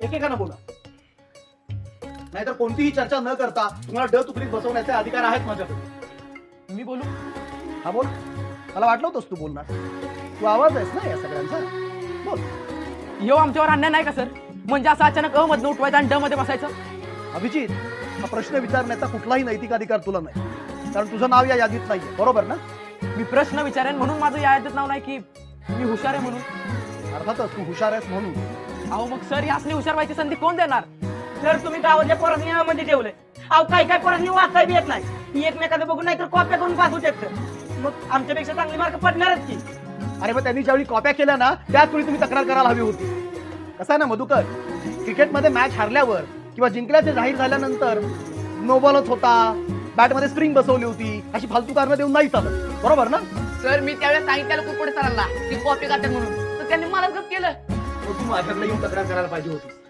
एकेकानं बोला, नाहीतर कोणतीही चर्चा न करता तुम्हाला ड तुकडीत बसवण्याचे अधिकार आहेत माझ्याकडे. मी बोलू? हा बोल. मला वाटलं होतंस तू बोलणार. तू आवाज आहेस ना या सगळ्यांचा. बोल. यो आमच्यावर अन्याय नाही का सर? म्हणजे असं अचानक अ मधनं उठवायचं आणि ड मध्ये बसायचं? अभिजित, हा प्रश्न विचारण्याचा कुठलाही नैतिक अधिकार तुला नाही, कारण तुझं नाव या यादीत नाहीये, बरोबर ना? मी प्रश्न विचारेन म्हणून माझं या यादीत नाव नाही की मी हुशार आहे म्हणून. अर्थातच तू हुशार आहेस म्हणून. अहो मग सर, या असली हुशार व्हायची संधी कोण देणार? तर तुम्ही गावातल्या पोरांनी यामध्ये ठेवलंय. अहो काही पोरांनी वाचायला बी येत नाही, एकमेकाचं बघून नाही तर कॉप्या करून पास होतात. मग आमच्यापेक्षा चांगली मार्क पडणारच की. अरे मग त्यांनी ज्यावेळी कॉप्या केल्या ना त्याच वेळी तुम्ही तक्रार करायला हवी होती. कसं आहे ना मधुकर, क्रिकेटमध्ये मॅच हारल्यावर किंवा जिंकल्याचे जाहीर झाल्यानंतर नो बॉलच होता, बॅटमध्ये स्प्रिंग बसवली होती, अशी फालतू कारणं देऊन नाही चालत, बरोबर ना? सर मी त्यावेळेस सांगितलं कुकडे सरांना ती कॉपी काढतात म्हणून, तर त्यांनी मला गप केलं. तू माझ्याकडे येऊन तक्रार करायला पाहिजे होती.